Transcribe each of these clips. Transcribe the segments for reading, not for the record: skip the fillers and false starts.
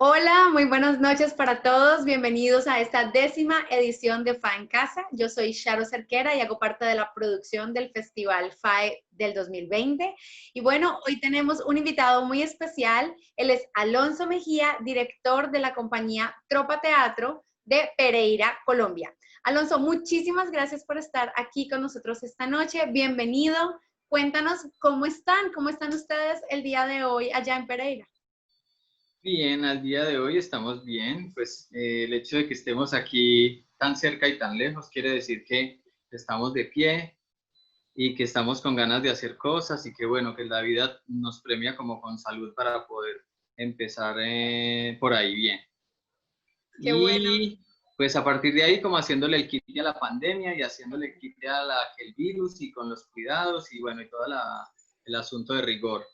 Hola, muy buenas noches para todos. Bienvenidos a esta 10ª edición de FA en Casa. Yo soy Sharo Cerquera y hago parte de la producción del Festival FAE del 2020. Y bueno, hoy tenemos un invitado muy especial. Él es Alonso Mejía, director de la compañía Tropa Teatro de Pereira, Colombia. Alonso, muchísimas gracias por estar aquí con nosotros esta noche. Bienvenido. Cuéntanos cómo están ustedes el día de hoy allá en Pereira. Bien, al día de hoy estamos bien, pues el hecho de que estemos aquí tan cerca y tan lejos quiere decir que estamos de pie y que estamos con ganas de hacer cosas y que bueno, que la vida nos premia como con salud para poder empezar por ahí bien. Qué bueno. Y pues a partir de ahí como haciéndole el quite a la pandemia y haciéndole el quite a el virus y con los cuidados y bueno, y todo el asunto de rigor.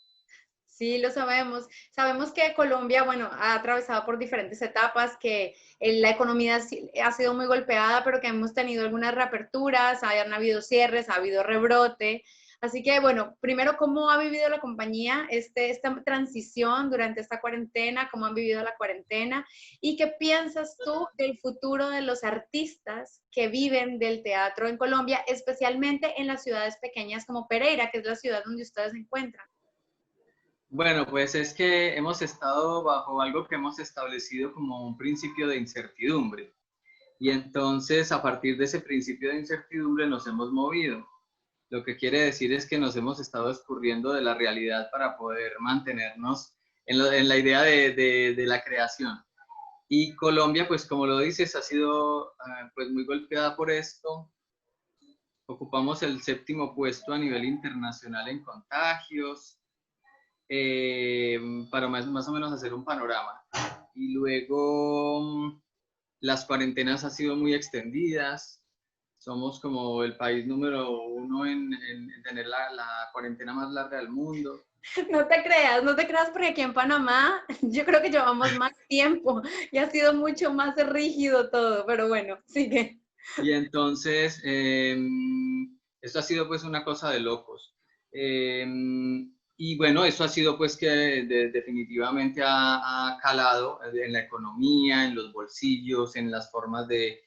Sí, lo sabemos. Sabemos que Colombia, bueno, ha atravesado por diferentes etapas, que la economía ha sido muy golpeada, pero que hemos tenido algunas reaperturas, han habido cierres, ha habido rebrote. Así que, bueno, primero, ¿cómo ha vivido la compañía esta transición durante esta cuarentena? ¿Cómo han vivido la cuarentena? ¿Y qué piensas tú del futuro de los artistas que viven del teatro en Colombia, especialmente en las ciudades pequeñas como Pereira, que es la ciudad donde ustedes se encuentran? Bueno, pues es que hemos estado bajo algo que hemos establecido como un principio de incertidumbre. Y entonces, a partir de ese principio de incertidumbre nos hemos movido. Lo que quiere decir es que nos hemos estado escurriendo de la realidad para poder mantenernos en la idea de la creación. Y Colombia, pues como lo dices, ha sido pues muy golpeada por esto. Ocupamos el 7º puesto a nivel internacional en contagios. Para más o menos hacer un panorama. Y luego las cuarentenas han sido muy extendidas. Somos como el país número 1 en tener la cuarentena más larga del mundo. No te creas porque aquí en Panamá yo creo que llevamos más tiempo y ha sido mucho más rígido todo, pero bueno, sigue. Y entonces, esto ha sido pues una cosa de locos. Eh, y bueno, eso ha sido pues que definitivamente ha calado en la economía, en los bolsillos, en las formas de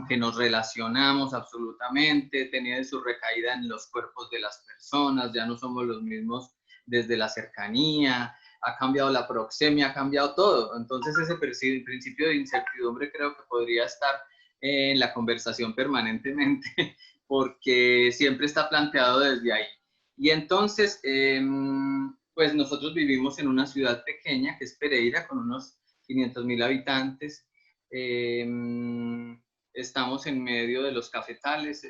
que nos relacionamos absolutamente, tenía su recaída en los cuerpos de las personas, ya no somos los mismos desde la cercanía, ha cambiado la proxemia, ha cambiado todo. Entonces ese principio de incertidumbre creo que podría estar en la conversación permanentemente, porque siempre está planteado desde ahí. Y entonces, pues nosotros vivimos en una ciudad pequeña, que es Pereira, con unos 500.000 habitantes. Estamos en medio de los cafetales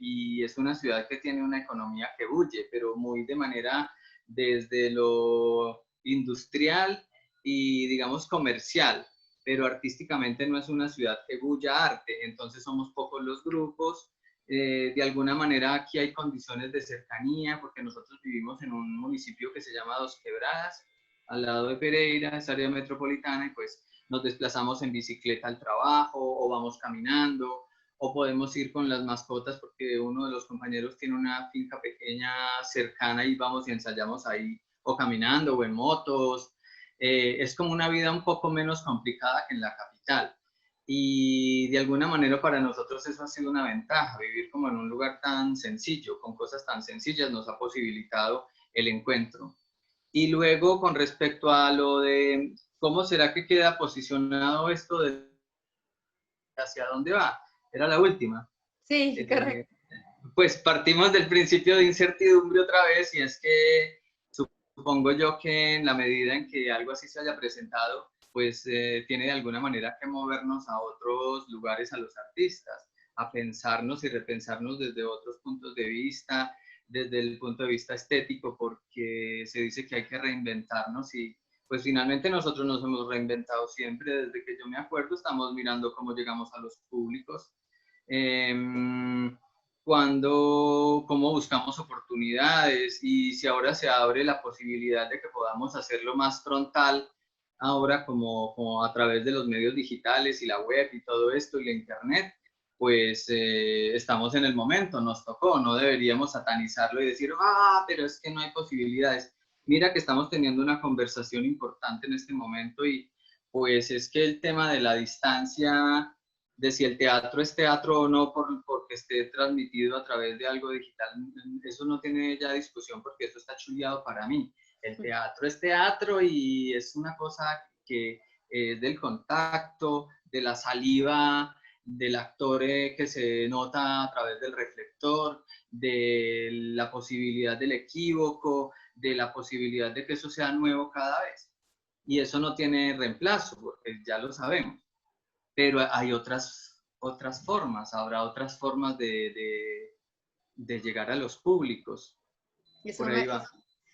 y es una ciudad que tiene una economía que bulle, pero muy de manera desde lo industrial y digamos comercial, pero artísticamente no es una ciudad que bulla arte, entonces somos pocos los grupos. De alguna manera aquí hay condiciones de cercanía, porque nosotros vivimos en un municipio que se llama Dos Quebradas, al lado de Pereira, es área metropolitana, y pues nos desplazamos en bicicleta al trabajo o vamos caminando, o podemos ir con las mascotas porque uno de los compañeros tiene una finca pequeña cercana y vamos y ensayamos ahí, o caminando o en motos. Es como una vida un poco menos complicada que en la capital. Y de alguna manera para nosotros eso ha sido una ventaja, vivir como en un lugar tan sencillo, con cosas tan sencillas, nos ha posibilitado el encuentro. Y luego con respecto a lo de cómo será que queda posicionado esto de hacia dónde va, era la última. Sí, Eh, correcto. pues partimos del principio de incertidumbre otra vez y es que supongo yo que en la medida en que algo así se haya presentado, pues tiene de alguna manera que movernos a otros lugares a los artistas, a pensarnos y repensarnos desde otros puntos de vista, desde el punto de vista estético, porque se dice que hay que reinventarnos y pues finalmente nosotros nos hemos reinventado siempre, desde que yo me acuerdo, estamos mirando cómo llegamos a los públicos. Eh, cómo buscamos oportunidades y si ahora se abre la posibilidad de que podamos hacerlo más frontal, ahora como a través de los medios digitales y la web y todo esto y la internet, pues estamos en el momento, nos tocó, no deberíamos satanizarlo y decir, pero es que no hay posibilidades. Mira que estamos teniendo una conversación importante en este momento y pues es que el tema de la distancia, de si el teatro es teatro o no porque esté transmitido a través de algo digital, eso no tiene ya discusión porque eso está chuleado para mí. El teatro es teatro y es una cosa que es del contacto, de la saliva del actor que se nota a través del reflector, de la posibilidad del equívoco, de la posibilidad de que eso sea nuevo cada vez. Y eso no tiene reemplazo, porque ya lo sabemos. Pero hay otras formas, habrá otras formas de llegar a los públicos. Eso Por ahí va.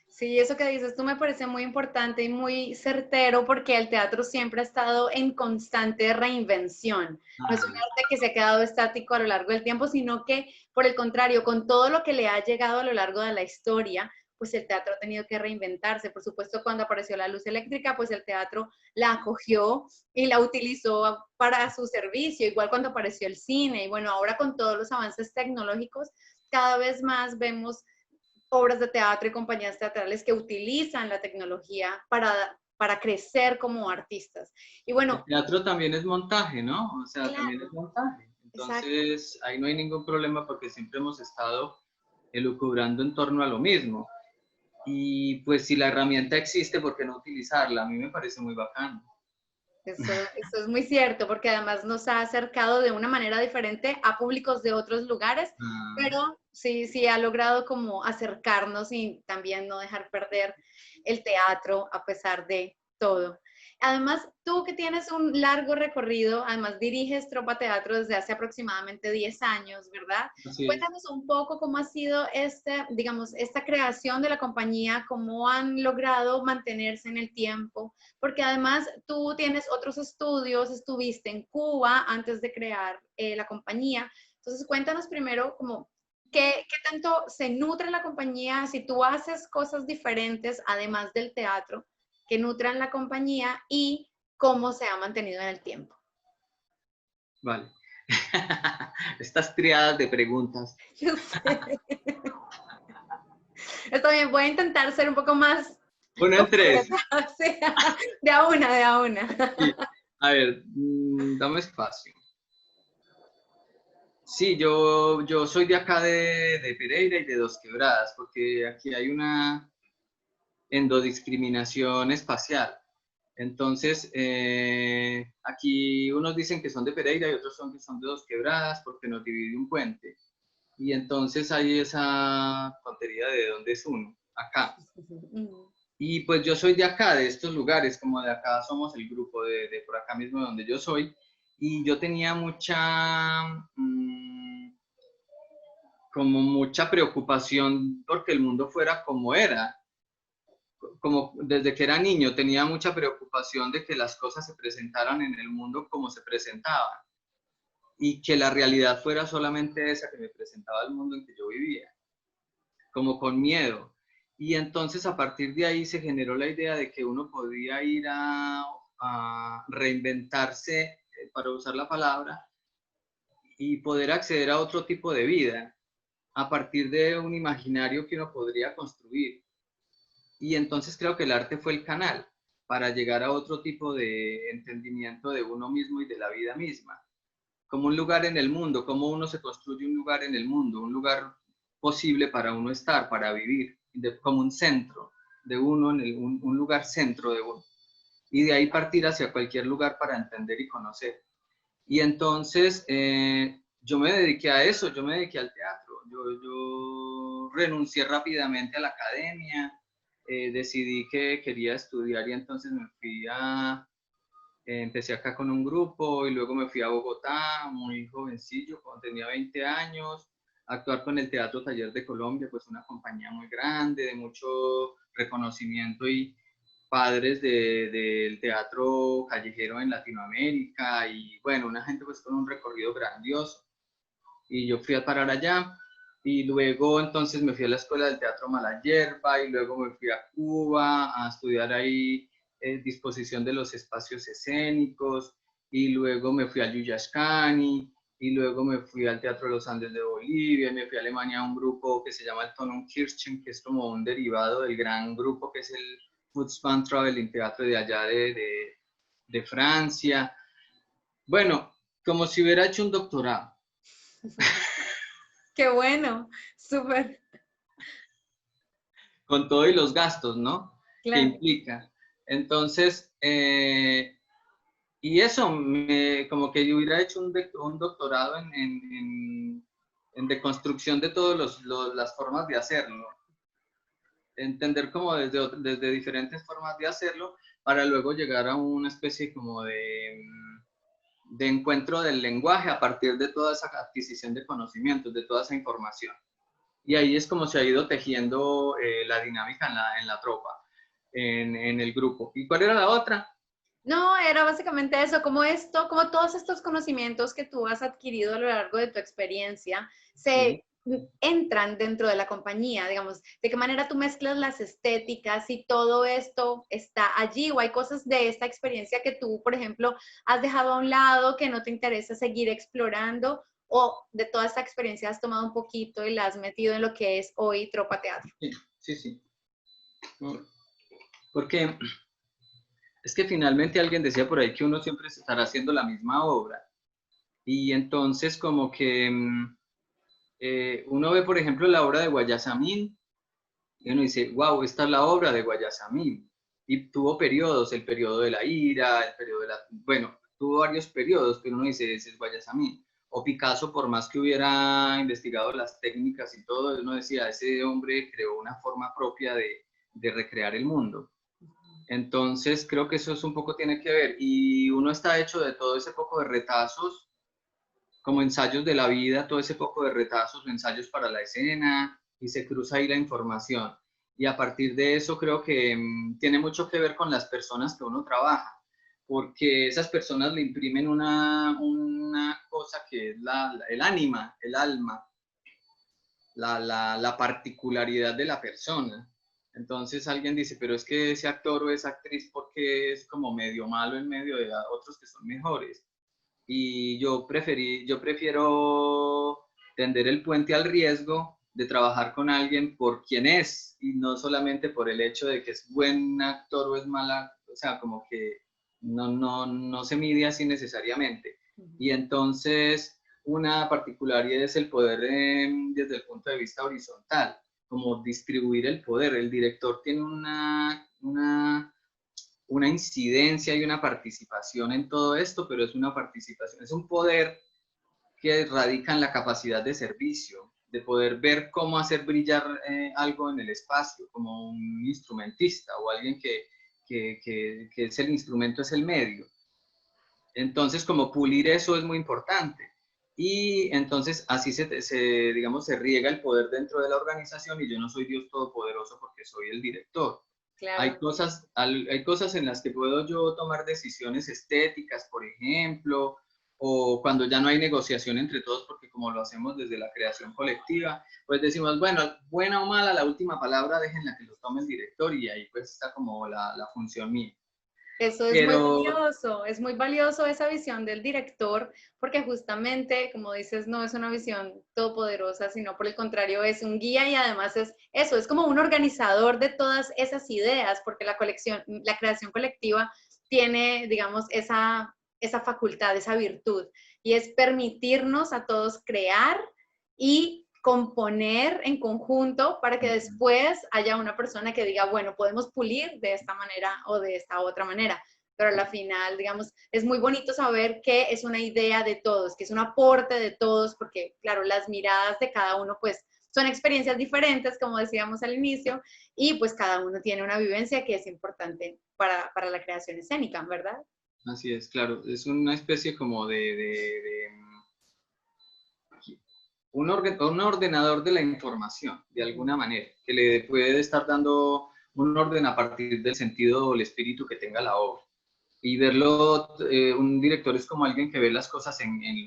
sí, eso que dices tú me parece muy importante y muy certero porque el teatro siempre ha estado en constante reinvención. No es un arte que se ha quedado estático a lo largo del tiempo, sino que, por el contrario, con todo lo que le ha llegado a lo largo de la historia, pues el teatro ha tenido que reinventarse. Por supuesto, cuando apareció la luz eléctrica, pues el teatro la acogió y la utilizó para su servicio, igual cuando apareció el cine. Y bueno, ahora con todos los avances tecnológicos, cada vez más vemos obras de teatro y compañías teatrales que utilizan la tecnología para crecer como artistas. Y El bueno, teatro también es montaje, ¿no? O sea, también claro, es montaje. exacto. Entonces, ahí no hay ningún problema porque siempre hemos estado elucubrando en torno a lo mismo. Y pues si la herramienta existe, ¿por qué no utilizarla? A mí me parece muy bacano. Eso es muy cierto, porque además nos ha acercado de una manera diferente a públicos de otros lugares, Ah, pero sí, sí ha logrado como acercarnos y también no dejar perder el teatro a pesar de todo. Además, tú que tienes un largo recorrido, además diriges Tropa Teatro desde hace aproximadamente 10 años, ¿verdad? así es. Cuéntanos un poco cómo ha sido digamos, esta creación de la compañía, cómo han logrado mantenerse en el tiempo, porque además tú tienes otros estudios, estuviste en Cuba antes de crear la compañía. Entonces, cuéntanos primero como qué tanto se nutre la compañía, si tú haces cosas diferentes además del teatro que nutran la compañía y cómo se ha mantenido en el tiempo. Vale. Estas triadas de preguntas. Yo sé. Está bien, voy a intentar ser un poco más Una en tres. concreta, o sea, de a una, de a una. Sí. A ver, dame espacio. Sí, yo soy de acá de Pereira y de Dos Quebradas, porque aquí hay una endodiscriminación espacial. Entonces, aquí unos dicen que son de Pereira y otros son que son de Dos Quebradas porque nos divide un puente. Y entonces hay esa tontería de dónde es uno, acá. Y pues yo soy de acá, de estos lugares, como de acá somos el grupo de por acá mismo donde yo soy. Y yo tenía como mucha preocupación porque el mundo fuera como era. Como desde que era niño tenía mucha preocupación de que las cosas se presentaran en el mundo como se presentaban y que la realidad fuera solamente esa que me presentaba el mundo en que yo vivía, como con miedo. Y entonces a partir de ahí se generó la idea de que uno podía ir a reinventarse, para usar la palabra, y poder acceder a otro tipo de vida a partir de un imaginario que uno podría construir. Y entonces creo que el arte fue el canal para llegar a otro tipo de entendimiento de uno mismo y de la vida misma. Como un lugar en el mundo, como uno se construye un lugar en el mundo, un lugar posible para uno estar, para vivir, como un centro de uno, un lugar centro de uno. Y de ahí partir hacia cualquier lugar para entender y conocer. Y entonces yo me dediqué a eso, yo me dediqué al teatro. Yo renuncié rápidamente a la academia, decidí que quería estudiar y entonces empecé acá con un grupo y luego me fui a Bogotá, muy jovencillo, cuando tenía 20 años, a actuar con el Teatro Taller de Colombia, pues una compañía muy grande, de mucho reconocimiento y padres del teatro callejero en Latinoamérica y bueno, una gente pues con un recorrido grandioso. Y yo fui a parar allá y luego entonces me fui a la Escuela del Teatro Malayerba y luego me fui a Cuba a estudiar ahí disposición de los espacios escénicos y luego me fui a Yuyashkani y luego me fui al Teatro de los Andes de Bolivia y me fui a Alemania a un grupo que se llama el Tonumkirchen, que es como un derivado del gran grupo que es el Futzband Traveling Teatro de allá de Francia. Bueno, como si hubiera hecho un doctorado. Qué bueno, súper, Con todo y los gastos, ¿no? Que claro. implica. Entonces, y eso, como que yo hubiera hecho un doctorado en deconstrucción de todas las formas de hacerlo. Entender como desde diferentes formas de hacerlo para luego llegar a una especie como de encuentro del lenguaje a partir de toda esa adquisición de conocimientos, de toda esa información. Y ahí es como se ha ido tejiendo la dinámica en la tropa, en el grupo. ¿Y cuál era la otra? No, era básicamente eso, como esto, como todos estos conocimientos que tú has adquirido a lo largo de tu experiencia Sí. se entran dentro de la compañía, digamos, de qué manera tú mezclas las estéticas y todo esto está allí o hay cosas de esta experiencia que tú, por ejemplo, has dejado a un lado, que no te interesa seguir explorando o de toda esta experiencia has tomado un poquito y la has metido en lo que es hoy Tropa Teatro. Sí, sí, sí. Porque es que finalmente alguien decía por ahí que uno siempre estará haciendo la misma obra. Y entonces como que uno ve, por ejemplo, la obra de Guayasamín y uno dice, wow, esta es la obra de Guayasamín. Y tuvo periodos, el periodo de la ira, el periodo de la... Bueno, tuvo varios periodos, pero uno dice, ese es Guayasamín. O Picasso, por más que hubiera investigado las técnicas y todo, uno decía, ese hombre creó una forma propia de recrear el mundo. Entonces, creo que eso es un poco tiene que ver. Y uno está hecho de todo ese poco de retazos, como ensayos de la vida, todo ese poco de retazos, ensayos para la escena, y se cruza ahí la información. Y a partir de eso creo que tiene mucho que ver con las personas que uno trabaja, porque esas personas le imprimen una cosa que es el ánima, el alma, la particularidad de la persona. Entonces alguien dice, pero es que ese actor o esa actriz, porque es como medio malo en medio de otros que son mejores? Y yo prefiero tender el puente al riesgo de trabajar con alguien por quien es y no solamente por el hecho de que es buen actor o es mala, o sea, como que no se mide así necesariamente. Y entonces una particularidad es el poder desde el punto de vista horizontal, como distribuir el poder. El director tiene una incidencia y una participación en todo esto, pero es una participación, es un poder que radica en la capacidad de servicio, de poder ver cómo hacer brillar algo en el espacio, como un instrumentista o alguien que es el instrumento, es el medio. Entonces, como pulir eso es muy importante. Y entonces así digamos, se riega el poder dentro de la organización y yo no soy Dios todopoderoso porque soy el director. Claro. Hay cosas en las que puedo yo tomar decisiones estéticas, por ejemplo, o cuando ya no hay negociación entre todos, porque como lo hacemos desde la creación colectiva, pues decimos, bueno, buena o mala, la última palabra déjenla que lo tome el director y ahí pues está como la función mía. Eso Pero es muy valioso esa visión del director, porque justamente, como dices, no es una visión todopoderosa, sino por el contrario, es un guía y además es eso, es como un organizador de todas esas ideas, porque la creación colectiva tiene, digamos, esa facultad, esa virtud, y es permitirnos a todos crear y componer en conjunto para que después haya una persona que diga, bueno, podemos pulir de esta manera o de esta otra manera. Pero a la final, digamos, es muy bonito saber que es una idea de todos, que es un aporte de todos, porque claro, las miradas de cada uno pues son experiencias diferentes, como decíamos al inicio, y pues cada uno tiene una vivencia que es importante para la creación escénica, ¿verdad? así es, claro, es una especie como de un ordenador de la información, de alguna manera, que le puede estar dando un orden a partir del sentido o el espíritu que tenga la obra. Y verlo, un director es como alguien que ve las cosas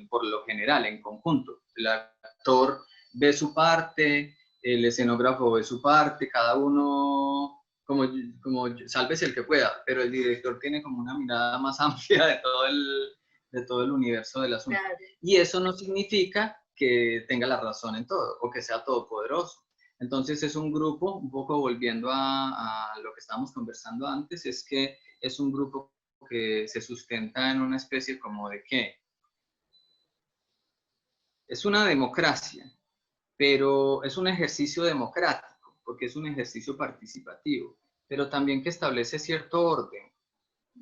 por lo general, en conjunto. El actor ve su parte, el escenógrafo ve su parte, cada uno como sálvese el que pueda, pero el director tiene como una mirada más amplia de todo el universo del asunto. Claro. Y eso no significa que tenga la razón en todo o que sea todopoderoso. Entonces es un grupo, un poco volviendo a lo que estábamos conversando antes, es que es un grupo que se sustenta en una especie como de ¿qué? Es una democracia, pero es un ejercicio democrático, porque es un ejercicio participativo, pero también que establece cierto orden.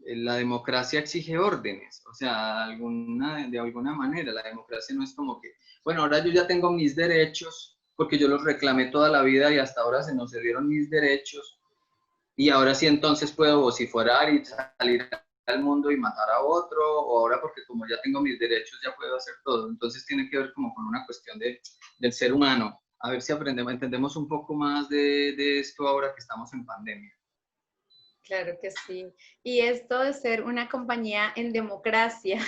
La democracia exige órdenes, o sea, de alguna manera, la democracia no es como que, bueno, ahora yo ya tengo mis derechos, porque yo los reclamé toda la vida y hasta ahora se nos dieron mis derechos, y ahora sí entonces puedo vociferar y salir al mundo y matar a otro, o ahora porque como ya tengo mis derechos ya puedo hacer todo. Entonces tiene que ver como con una cuestión del ser humano. A ver si entendemos un poco más de esto ahora que estamos en pandemia. Claro que sí. Y esto de ser una compañía en democracia,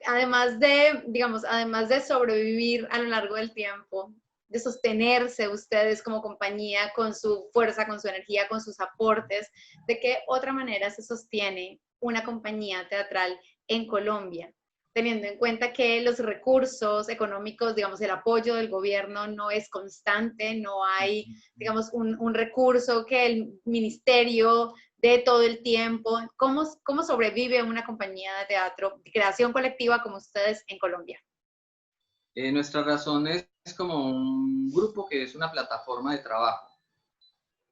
además de, digamos, además de sobrevivir a lo largo del tiempo, de sostenerse ustedes como compañía con su fuerza, con su energía, con sus aportes, ¿de qué otra manera se sostiene una compañía teatral en Colombia? Teniendo en cuenta que los recursos económicos, digamos, el apoyo del gobierno no es constante, no hay, digamos, un recurso que el ministerio dé todo el tiempo. ¿Cómo sobrevive una compañía de teatro de creación colectiva como ustedes en Colombia? Nuestra razón es como un grupo que es una plataforma de trabajo.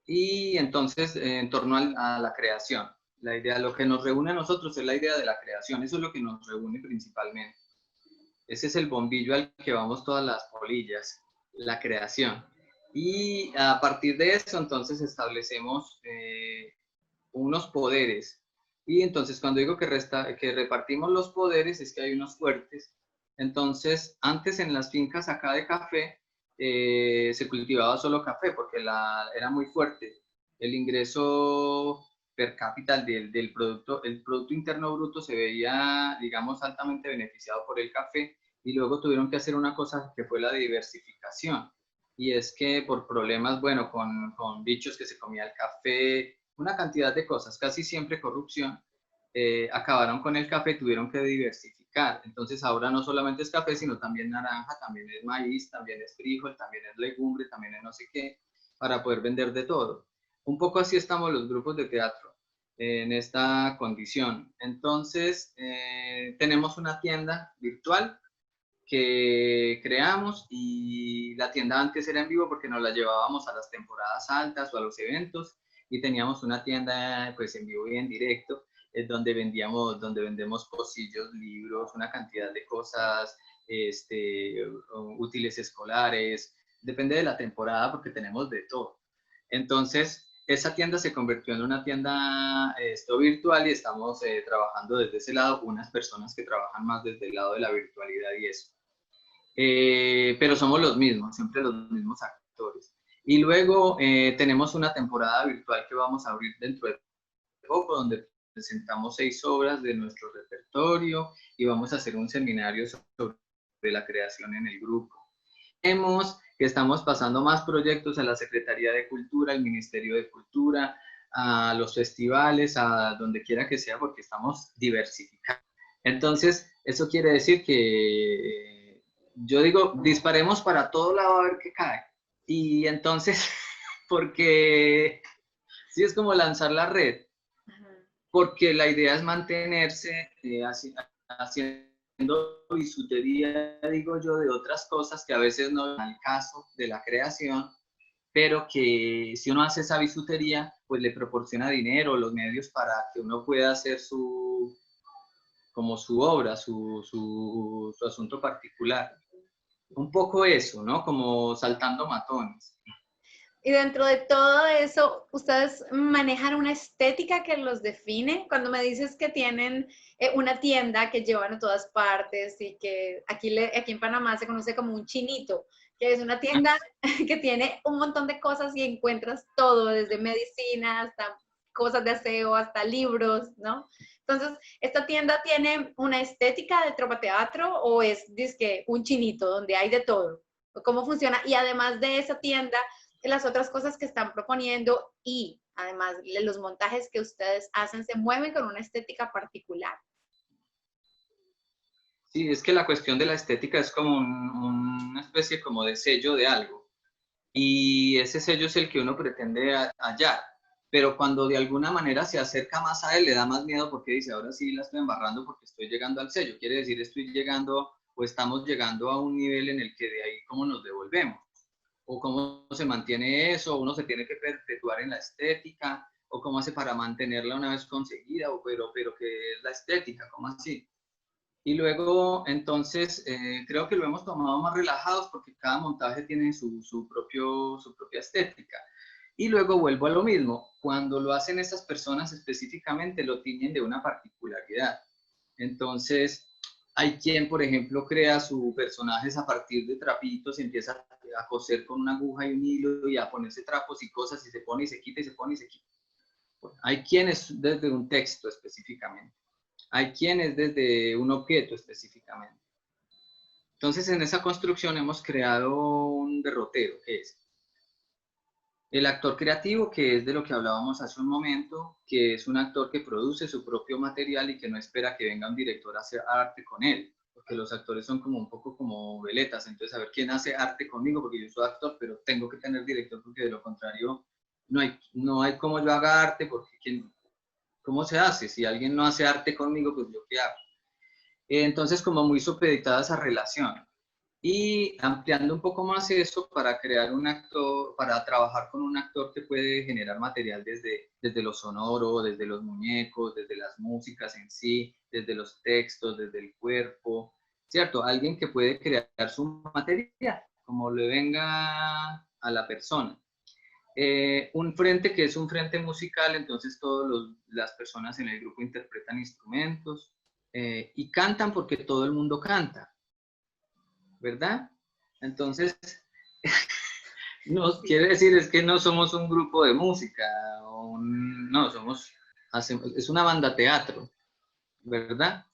Y entonces, en torno a la creación, la idea, lo que nos reúne a nosotros es la idea de la creación, eso es lo que nos reúne principalmente. Ese es el bombillo al que vamos todas las polillas, la creación. Y a partir de eso, entonces establecemos unos poderes. Y entonces, cuando digo que repartimos los poderes, es que hay unos fuertes. Entonces, antes en las fincas acá de café, se cultivaba solo café porque era muy fuerte. El ingreso per cápita del producto, el Producto Interno Bruto se veía, digamos, altamente beneficiado por el café y luego tuvieron que hacer una cosa que fue la diversificación. Y es que por problemas, bueno, con bichos que se comía el café, una cantidad de cosas, casi siempre corrupción, acabaron con el café, tuvieron que diversificar. Entonces ahora no solamente es café, sino también naranja, también es maíz, también es frijol, también es legumbre, también es no sé qué, para poder vender de todo. Un poco así estamos los grupos de teatro en esta condición. Entonces, tenemos una tienda virtual que creamos y la tienda antes era en vivo porque nos la llevábamos a las temporadas altas o a los eventos y teníamos una tienda pues en vivo y en directo donde vendemos pocillos, libros, una cantidad de cosas, útiles escolares, depende de la temporada porque tenemos de todo. Entonces, esa tienda se convirtió en una tienda virtual y estamos trabajando desde ese lado, unas personas que trabajan más desde el lado de la virtualidad y eso. Pero somos los mismos, siempre los mismos actores. Y luego tenemos una temporada virtual que vamos a abrir dentro de poco, donde presentamos 6 obras de nuestro repertorio y vamos a hacer un seminario sobre la creación en el grupo. Vemos que estamos pasando más proyectos a la Secretaría de Cultura, al Ministerio de Cultura, a los festivales, a donde quiera que sea, porque estamos diversificando. Entonces, eso quiere decir que yo digo, disparemos para todo lado a ver qué cae. Y entonces, porque sí es como lanzar la red, porque la idea es mantenerse haciendo bisutería, digo yo, de otras cosas que a veces no es el caso de la creación, pero que si uno hace esa bisutería, pues le proporciona dinero, los medios para que uno pueda hacer como su obra, su asunto particular. Un poco eso, ¿no? Como saltando matones. Y dentro de todo eso, ¿ustedes manejan una estética que los define? Cuando me dices que tienen una tienda que llevan a todas partes y que aquí en Panamá se conoce como un chinito, que es una tienda que tiene un montón de cosas y encuentras todo, desde medicina hasta cosas de aseo, hasta libros, ¿no? Entonces, ¿esta tienda tiene una estética de tropateatro o es dizque, un chinito donde hay de todo? ¿Cómo funciona? Y además de esa tienda, las otras cosas que están proponiendo y además los montajes que ustedes hacen se mueven con una estética particular. Sí, es que la cuestión de la estética es como una especie como de sello de algo. Y ese sello es el que uno pretende hallar. pero cuando de alguna manera se acerca más a él, le da más miedo porque dice, ahora sí la estoy embarrando porque estoy llegando al sello. Quiere decir, estoy llegando o estamos llegando a un nivel en el que de ahí cómo nos devolvemos, o cómo se mantiene eso, uno se tiene que perpetuar en la estética, o cómo hace para mantenerla una vez conseguida, o pero que es la estética, ¿cómo así? Y luego, entonces, creo que lo hemos tomado más relajados porque cada montaje tiene su propia estética. Y luego vuelvo a lo mismo, cuando lo hacen esas personas específicamente, lo tiñen de una particularidad. Entonces, hay quien, por ejemplo, crea sus personajes a partir de trapitos y empieza a coser con una aguja y un hilo y a ponerse trapos y cosas y se pone y se quita y se pone y se quita. Hay quienes desde un texto específicamente. Hay quienes desde un objeto específicamente. Entonces, en esa construcción hemos creado un derrotero, que es el actor creativo, que es de lo que hablábamos hace un momento, que es un actor que produce su propio material y que no espera que venga un director a hacer arte con él, porque los actores son como un poco como veletas, entonces a ver quién hace arte conmigo, porque yo soy actor, pero tengo que tener director, porque de lo contrario no hay cómo yo haga arte, porque ¿cómo se hace? Si alguien no hace arte conmigo, pues yo qué hago. Entonces, como muy supeditada esa relación. Y ampliando un poco más eso para crear un actor, para trabajar con un actor que puede generar material desde lo sonoro, desde los muñecos, desde las músicas en sí, desde los textos, desde el cuerpo, ¿cierto? Alguien que puede crear su material, como le venga a la persona. Un frente que es un frente musical, entonces todas las personas en el grupo interpretan instrumentos y cantan porque todo el mundo canta, ¿verdad? Entonces, no quiere decir es que no somos un grupo de música, no, es una banda teatro, ¿verdad?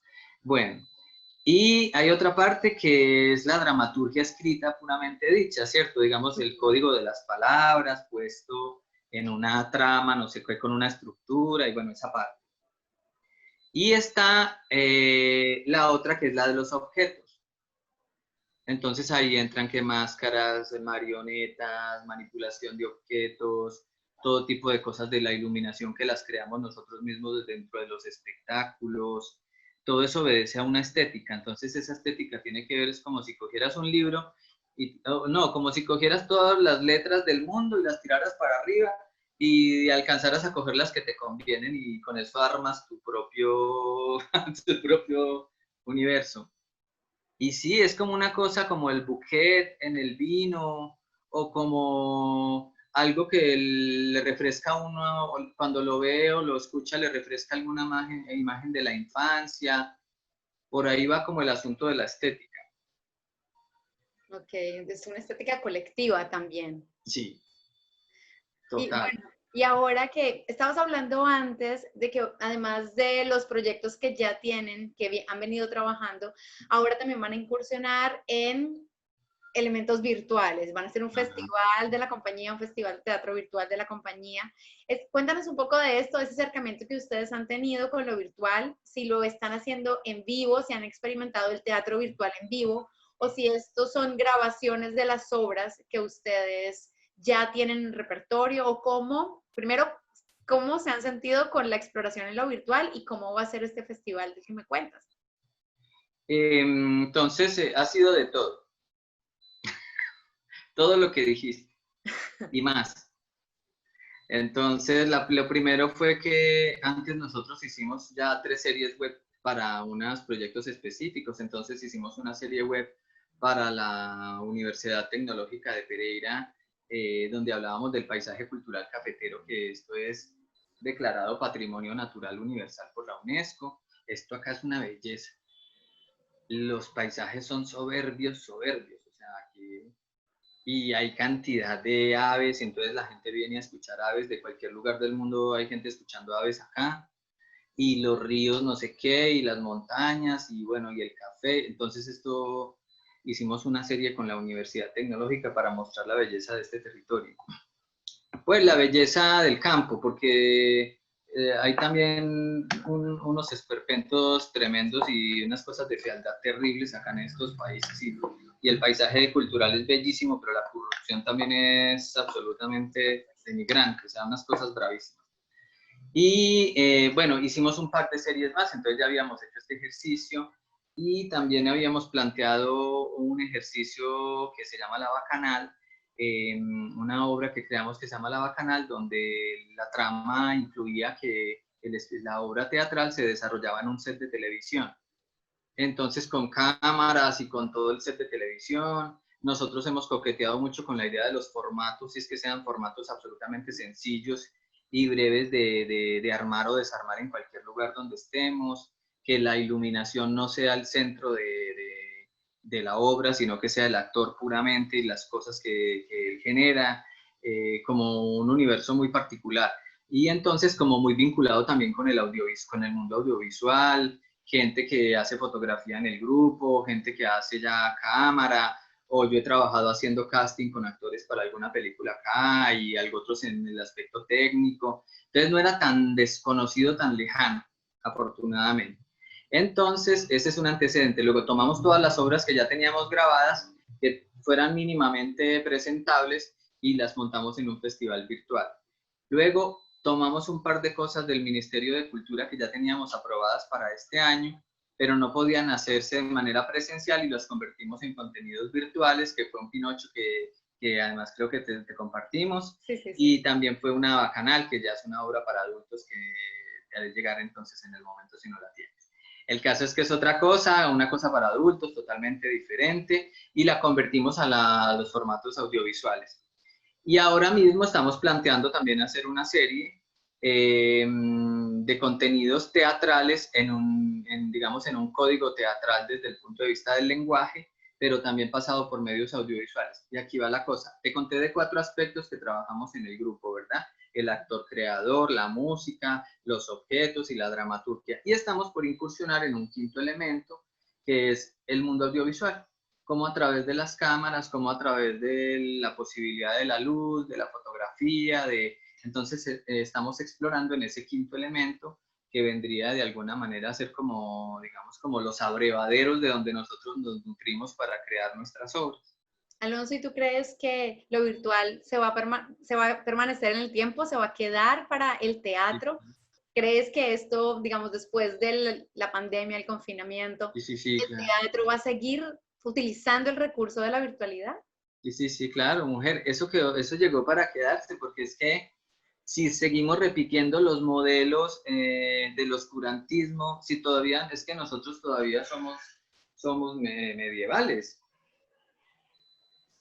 Bueno, y hay otra parte que es la dramaturgia escrita puramente dicha, ¿cierto? Digamos, el código de las palabras puesto en una trama, no sé qué, con una estructura, y bueno, esa parte. Y está la otra que es la de los objetos. Entonces ahí entran que máscaras, marionetas, manipulación de objetos, todo tipo de cosas de la iluminación que las creamos nosotros mismos dentro de los espectáculos. Todo eso obedece a una estética. Entonces esa estética tiene que ver, es como si cogieras un libro, no, como si cogieras todas las letras del mundo y las tiraras para arriba y alcanzaras a coger las que te convienen y con eso armas tu propio, tu propio universo. Y sí, es como una cosa como el bouquet en el vino o como algo que le refresca a uno, cuando lo ve o lo escucha, le refresca alguna imagen de la infancia. Por ahí va como el asunto de la estética. Ok, es una estética colectiva también. Sí, Y total. bueno, y ahora que estabas hablando antes de que además de los proyectos que ya tienen, que han venido trabajando, ahora también van a incursionar en elementos virtuales. Van a hacer un Ajá. festival de la compañía, un festival de teatro virtual de la compañía. Cuéntanos un poco de esto, ese acercamiento que ustedes han tenido con lo virtual, si lo están haciendo en vivo, si han experimentado el teatro virtual en vivo, o si estos son grabaciones de las obras que ustedes ya tienen en repertorio, o cómo, primero, cómo se han sentido con la exploración en lo virtual y cómo va a ser este festival, ¿qué me cuentas? Entonces, ha sido de todo lo que dijiste y más. Entonces, lo primero fue que antes nosotros hicimos ya 3 series web para unos proyectos específicos. Entonces, hicimos una serie web para la Universidad Tecnológica de Pereira, donde hablábamos del paisaje cultural cafetero, que esto es declarado Patrimonio Natural Universal por la UNESCO. Esto acá es una belleza. Los paisajes son soberbios, soberbios. O sea, aquí y hay cantidad de aves, entonces la gente viene a escuchar aves de cualquier lugar del mundo, hay gente escuchando aves acá, y los ríos no sé qué, y las montañas, y bueno, y el café, entonces esto hicimos una serie con la Universidad Tecnológica para mostrar la belleza de este territorio. Pues la belleza del campo, porque hay también unos esperpentos tremendos y unas cosas de fealdad terribles acá en estos países y el paisaje cultural es bellísimo, pero la corrupción también es absolutamente denigrante, o sea, unas cosas bravísimas. Y bueno, hicimos un par de series más, entonces ya habíamos hecho este ejercicio y también habíamos planteado un ejercicio que se llama La Bacanal, una obra que creamos que se llama La Bacanal, donde la trama incluía que la obra teatral se desarrollaba en un set de televisión. Entonces, con cámaras y con todo el set de televisión, nosotros hemos coqueteado mucho con la idea de los formatos, y es que sean formatos absolutamente sencillos y breves de armar o desarmar en cualquier lugar donde estemos, que la iluminación no sea el centro de la obra, sino que sea el actor puramente y las cosas que él genera, como un universo muy particular. Y entonces como muy vinculado también con con el mundo audiovisual, gente que hace fotografía en el grupo, gente que hace ya cámara, o yo he trabajado haciendo casting con actores para alguna película acá y algo otros en el aspecto técnico. Entonces no era tan desconocido, tan lejano, afortunadamente. Entonces, ese es un antecedente. Luego tomamos todas las obras que ya teníamos grabadas, que fueran mínimamente presentables, y las montamos en un festival virtual. Luego tomamos un par de cosas del Ministerio de Cultura que ya teníamos aprobadas para este año, pero no podían hacerse de manera presencial y las convertimos en contenidos virtuales, que fue un Pinocho que además creo que te compartimos. Sí, sí, sí. Y también fue una Bacanal, que ya es una obra para adultos que te ha de llegar entonces en el momento si no la tienes. El caso es que es otra cosa, una cosa para adultos totalmente diferente, y la convertimos a los formatos audiovisuales. Y ahora mismo estamos planteando también hacer una serie de contenidos teatrales digamos, en un código teatral desde el punto de vista del lenguaje, pero también pasado por medios audiovisuales. Y aquí va la cosa. Te conté de 4 aspectos que trabajamos en el grupo, ¿verdad? El actor creador, la música, los objetos y la dramaturgia. Y estamos por incursionar en un quinto elemento, que es el mundo audiovisual, como a través de las cámaras, como a través de la posibilidad de la luz, de la fotografía, entonces estamos explorando en ese quinto elemento, que vendría de alguna manera a ser como, digamos, como los abrevaderos de donde nosotros nos nutrimos para crear nuestras obras. Alonso, ¿y tú crees que lo virtual se va a permanecer en el tiempo, se va a quedar para el teatro? ¿Crees que esto, digamos, después de la pandemia, el confinamiento, Sí, sí, sí, el claro. teatro va a seguir utilizando el recurso de la virtualidad? Sí, sí, sí, claro, mujer, eso llegó para quedarse, porque es que si seguimos repitiendo los modelos del oscurantismo, si todavía, es que nosotros todavía somos medievales,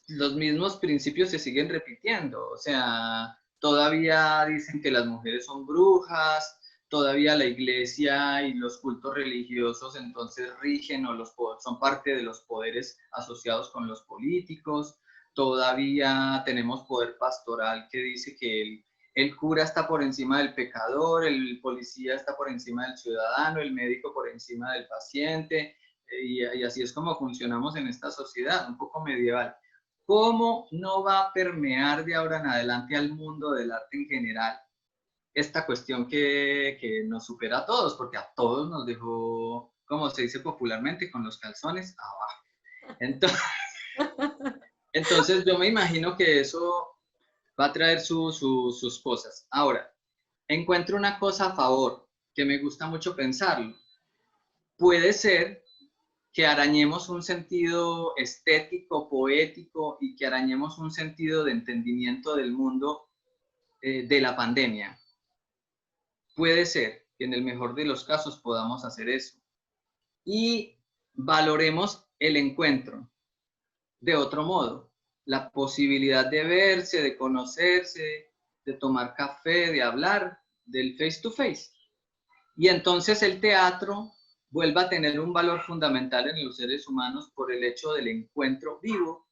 los mismos principios se siguen repitiendo, o sea, todavía dicen que las mujeres son brujas, todavía la iglesia y los cultos religiosos entonces rigen o son parte de los poderes asociados con los políticos, todavía tenemos poder pastoral que dice que el cura está por encima del pecador, el policía está por encima del ciudadano, el médico por encima del paciente, y así es como funcionamos en esta sociedad, un poco medieval. ¿Cómo no va a permear de ahora en adelante al mundo del arte en general esta cuestión que nos supera a todos? Porque a todos nos dejó, como se dice popularmente, con los calzones abajo. Entonces yo me imagino que eso va a traer sus cosas. Ahora, encuentro una cosa a favor, que me gusta mucho pensarlo. Puede ser que arañemos un sentido estético, poético, y que arañemos un sentido de entendimiento del mundo de la pandemia. Puede ser que en el mejor de los casos podamos hacer eso. Y valoremos el encuentro de otro modo. La posibilidad de verse, de conocerse, de tomar café, de hablar, del face to face. Y entonces el teatro vuelva a tener un valor fundamental en los seres humanos por el hecho del encuentro vivo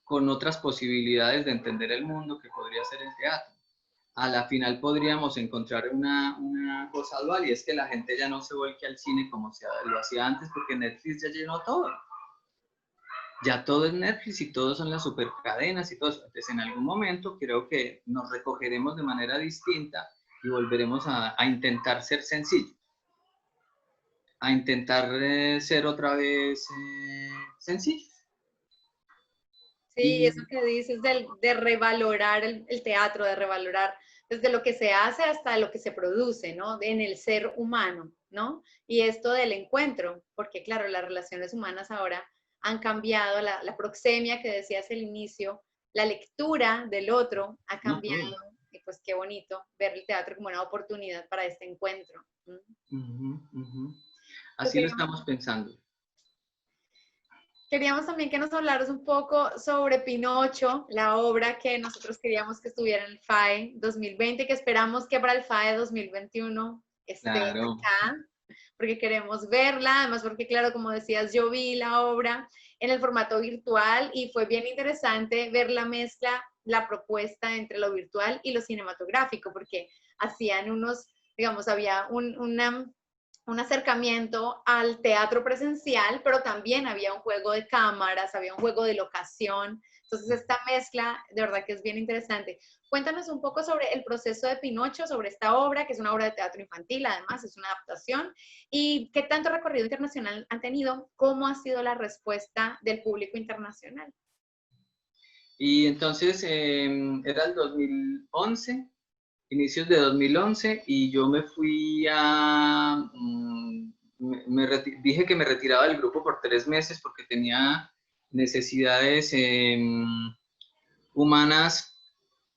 con otras posibilidades de entender el mundo que podría ser el teatro. A la final podríamos encontrar una cosa dual, y es que la gente ya no se vuelque al cine como lo hacía antes, porque Netflix ya llenó todo. Ya todo es Netflix y todo son las supercadenas y todo eso. Entonces en algún momento creo que nos recogeremos de manera distinta y volveremos a intentar ser sencillos, a intentar ser otra vez sencillos. Sí, eso Y que dices de revalorar el teatro, de revalorar desde lo que se hace hasta lo que se produce, ¿no? En el ser humano, ¿no? Y esto del encuentro, porque claro, las relaciones humanas ahora han cambiado, la proxemia que decías al inicio, la lectura del otro ha cambiado, y pues qué bonito ver el teatro como una oportunidad para este encuentro. Así lo estamos pensando. Queríamos también que nos hablaras un poco sobre Pinocho, la obra que nosotros queríamos que estuviera en el FAE 2020, que esperamos que para el FAE 2021 esté acá, porque queremos verla, además porque claro, como decías, yo vi la obra en el formato virtual y fue bien interesante ver la mezcla, la propuesta entre lo virtual y lo cinematográfico, porque hacían unos, digamos, había un acercamiento al teatro presencial, pero también había un juego de cámaras, había un juego de locación. Entonces, esta mezcla de verdad que es bien interesante. Cuéntanos un poco sobre el proceso de Pinocho, sobre esta obra, que es una obra de teatro infantil, además es una adaptación, y qué tanto recorrido internacional han tenido, cómo ha sido la respuesta del público internacional. Y entonces era el 2011, inicios de 2011, y yo me fui dije que me retiraba del grupo por 3 meses porque tenía necesidades humanas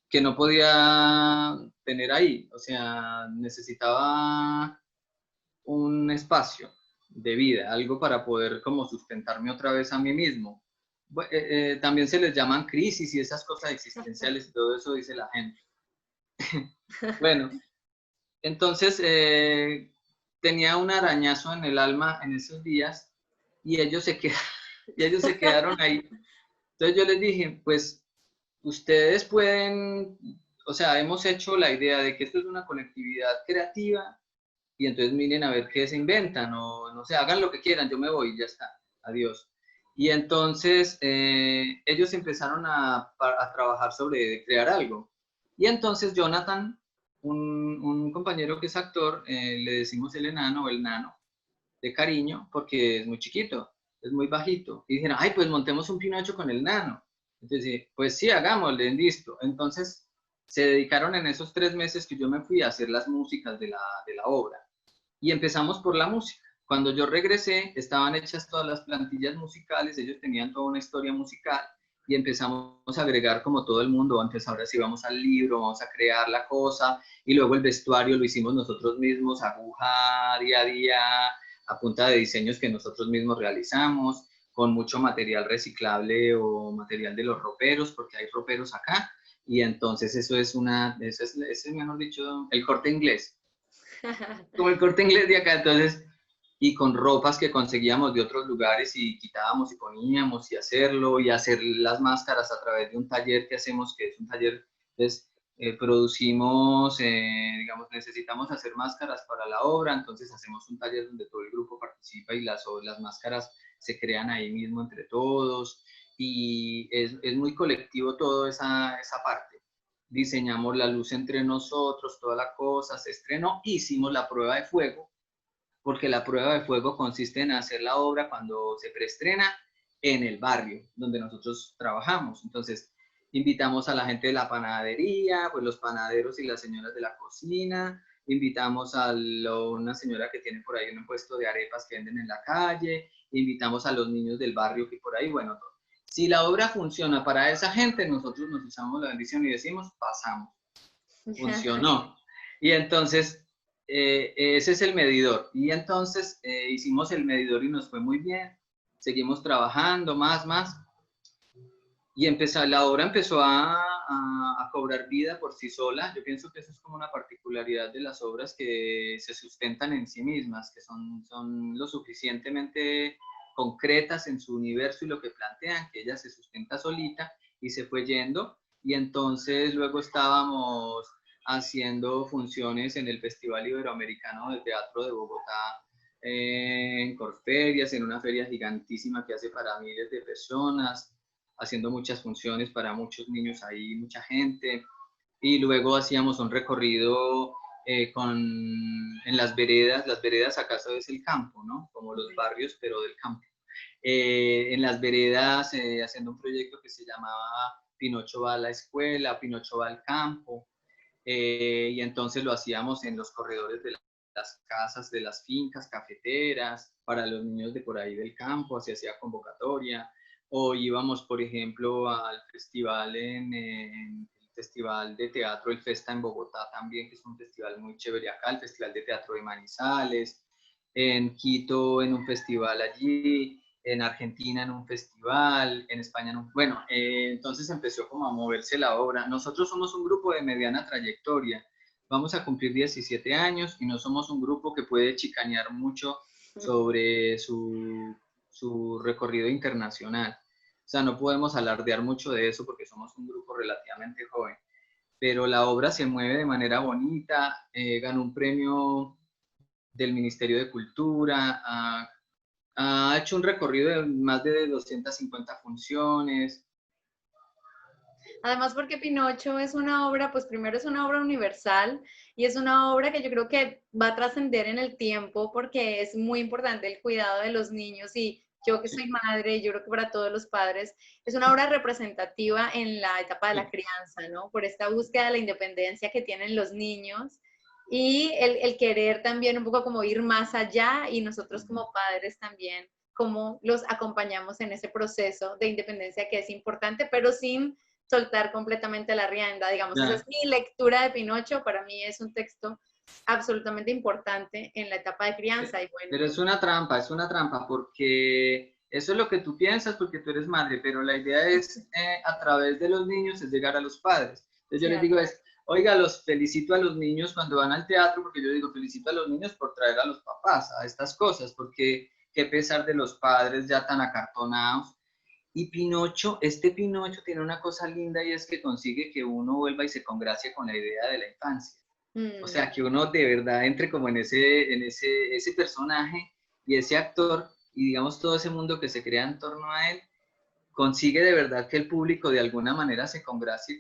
que no podía tener ahí. O sea, necesitaba un espacio de vida, algo para poder como sustentarme otra vez a mí mismo. También se les llaman crisis y esas cosas existenciales y todo eso dice la gente. Bueno, entonces tenía un arañazo en el alma en esos días y ellos y ellos se quedaron ahí. Entonces yo les dije, pues ustedes pueden, o sea, hemos hecho la idea de que esto es una colectividad creativa y entonces miren a ver qué se inventan o no sé, hagan lo que quieran, yo me voy, ya está, adiós. Y entonces ellos empezaron a trabajar sobre crear algo. Y entonces Jonathan, un compañero que es actor, le decimos el enano o el nano, de cariño, porque es muy chiquito, es muy bajito. Y dijeron, ay, pues montemos un Pinocho con el nano. Entonces, pues sí, hagámosle, listo. Entonces se dedicaron en esos 3 meses que yo me fui a hacer las músicas de la obra y empezamos por la música. Cuando yo regresé, estaban hechas todas las plantillas musicales, ellos tenían toda una historia musical y empezamos a agregar como todo el mundo, antes ahora sí vamos al libro, vamos a crear la cosa y luego el vestuario lo hicimos nosotros mismos, aguja día a día, a punta de diseños que nosotros mismos realizamos, con mucho material reciclable o material de los roperos, porque hay roperos acá, y entonces eso es mejor dicho, el Corte Inglés, como el Corte Inglés de acá, entonces, y con ropas que conseguíamos de otros lugares y quitábamos y poníamos y hacerlo y hacer las máscaras a través de un taller que hacemos, que es un taller, entonces producimos, digamos, necesitamos hacer máscaras para la obra, entonces hacemos un taller donde todo el grupo participa y las máscaras se crean ahí mismo entre todos y es muy colectivo toda esa parte. Diseñamos la luz entre nosotros, toda la cosa, se estrenó, hicimos la prueba de fuego, porque la prueba de fuego consiste en hacer la obra cuando se preestrena en el barrio donde nosotros trabajamos. Entonces, invitamos a la gente de la panadería, pues los panaderos y las señoras de la cocina, invitamos a una señora que tiene por ahí un puesto de arepas que venden en la calle, invitamos a los niños del barrio que por ahí, bueno, todo. Si la obra funciona para esa gente, nosotros nos echamos la bendición y decimos, pasamos, funcionó. Y entonces, ese es el medidor. Y entonces hicimos el medidor y nos fue muy bien. Seguimos trabajando más. Y la obra empezó a cobrar vida por sí sola. Yo pienso que eso es como una particularidad de las obras que se sustentan en sí mismas, que son lo suficientemente concretas en su universo y lo que plantean, que ella se sustenta solita y se fue yendo. Y entonces luego estábamos haciendo funciones en el Festival Iberoamericano de Teatro de Bogotá, en Corferias, en una feria gigantísima que hace para miles de personas, haciendo muchas funciones para muchos niños ahí, mucha gente. Y luego hacíamos un recorrido en las veredas acaso es el campo, ¿no? Como los barrios, pero del campo. En las veredas, haciendo un proyecto que se llamaba Pinocho va a la escuela, Pinocho va al campo. y entonces lo hacíamos en los corredores de las casas, de las fincas cafeteras, para los niños de por ahí del campo, se hacía convocatoria, o íbamos, por ejemplo, al festival en el Festival de Teatro El Festa en Bogotá también, que es un festival muy chévere acá, el Festival de Teatro de Manizales, en Quito en un festival allí, en Argentina en un festival, en España en un... Bueno, entonces empezó como a moverse la obra. Nosotros somos un grupo de mediana trayectoria, vamos a cumplir 17 años y no somos un grupo que puede chicanear mucho sobre su recorrido internacional. O sea, no podemos alardear mucho de eso porque somos un grupo relativamente joven, pero la obra se mueve de manera bonita, ganó un premio del Ministerio de Cultura, ha hecho un recorrido de más de 250 funciones. Además, porque Pinocho es una obra, pues primero es una obra universal y es una obra que yo creo que va a trascender en el tiempo porque es muy importante el cuidado de los niños y yo que soy madre, yo creo que para todos los padres, es una obra representativa en la etapa de la crianza, ¿no? Por esta búsqueda de la independencia que tienen los niños y el querer también un poco como ir más allá y nosotros como padres también, cómo los acompañamos en ese proceso de independencia que es importante, pero sin soltar completamente la rienda, digamos. Esa es mi lectura de Pinocho, para mí es un texto absolutamente importante en la etapa de crianza. Y bueno. Pero es una trampa, porque eso es lo que tú piensas porque tú eres madre, pero la idea es a través de los niños es llegar a los padres. Entonces yo les digo oiga, los felicito a los niños cuando van al teatro, porque yo digo felicito a los niños por traer a los papás a estas cosas, porque qué pesar de los padres ya tan acartonados. Y Pinocho, este Pinocho tiene una cosa linda y es que consigue que uno vuelva y se congracie con la idea de la infancia. O sea, que uno de verdad entre como en ese personaje y ese actor y digamos todo ese mundo que se crea en torno a él, consigue de verdad que el público de alguna manera se congracie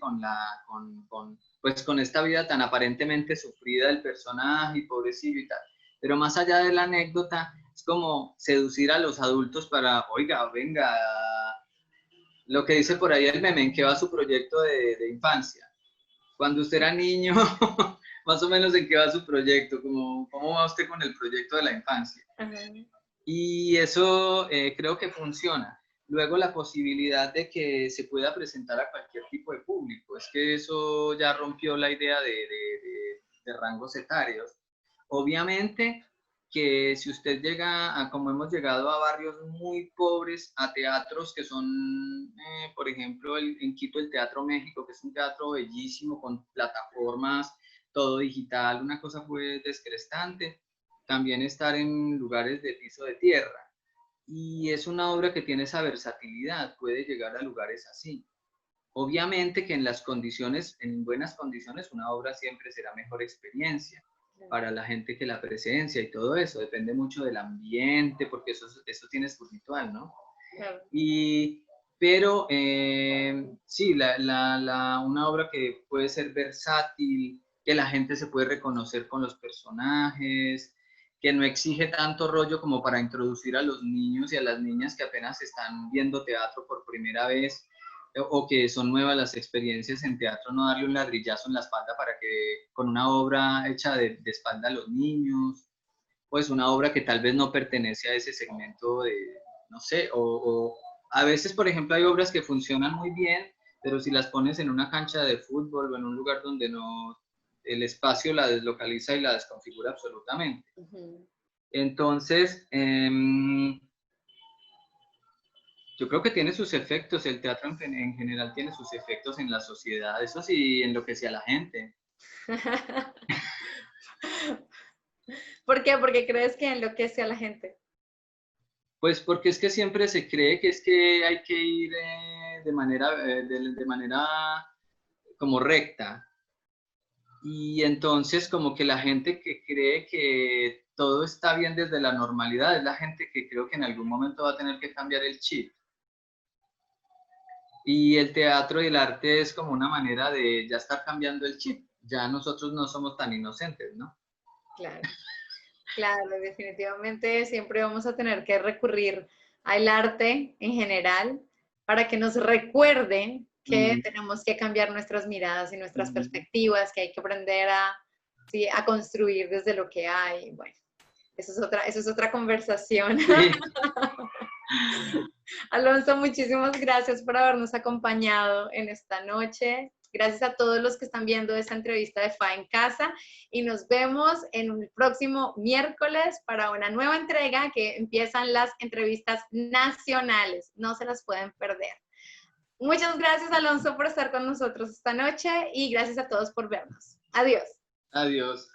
pues con esta vida tan aparentemente sufrida del personaje y pobrecillo y tal. Pero más allá de la anécdota, es como seducir a los adultos para, oiga, venga, lo que dice por ahí el meme, ¿en qué va su proyecto de infancia? Cuando usted era niño, más o menos en qué va su proyecto, cómo va usted con el proyecto de la infancia. Y eso creo que funciona. Luego la posibilidad de que se pueda presentar a cualquier tipo de público, es que eso ya rompió la idea de rangos etarios. Obviamente que si usted llega a, como hemos llegado a barrios muy pobres, a teatros que son, por ejemplo, en Quito el Teatro México, que es un teatro bellísimo con plataformas, todo digital, una cosa fue descrestante. También estar en lugares de piso de tierra. Y es una obra que tiene esa versatilidad, puede llegar a lugares así. Obviamente que en las condiciones, en buenas condiciones, una obra siempre será mejor experiencia para la gente que la presencia y todo eso. Depende mucho del ambiente, porque eso tiene su ritual, ¿no? Claro. Pero sí, una obra que puede ser versátil, que la gente se puede reconocer con los personajes, que no exige tanto rollo como para introducir a los niños y a las niñas que apenas están viendo teatro por primera vez o que son nuevas las experiencias en teatro, no darle un ladrillazo en la espalda para que con una obra hecha de espalda a los niños, pues una obra que tal vez no pertenece a ese segmento de, no sé, o a veces, por ejemplo, hay obras que funcionan muy bien, pero si las pones en una cancha de fútbol o en un lugar donde no, el espacio la deslocaliza y la desconfigura absolutamente. Entonces, yo creo que tiene sus efectos, el teatro en general tiene sus efectos en la sociedad, eso sí enloquece a la gente. ¿Por qué? Porque crees que enloquece a la gente. Pues porque es que siempre se cree que es que hay que ir de manera como recta. Y entonces como que la gente que cree que todo está bien desde la normalidad es la gente que creo que en algún momento va a tener que cambiar el chip. Y el teatro y el arte es como una manera de ya estar cambiando el chip. Ya nosotros no somos tan inocentes, ¿no? Claro, claro, definitivamente siempre vamos a tener que recurrir al arte en general para que nos recuerde que tenemos que cambiar nuestras miradas y nuestras perspectivas, que hay que aprender a, sí, a construir desde lo que hay. Bueno, eso es otra conversación. Sí. Alonso, muchísimas gracias por habernos acompañado en esta noche. Gracias a todos los que están viendo esta entrevista de FA en Casa y nos vemos en el próximo miércoles para una nueva entrega que empiezan las entrevistas nacionales. No se las pueden perder. Muchas gracias, Alonso, por estar con nosotros esta noche y gracias a todos por vernos. Adiós. Adiós.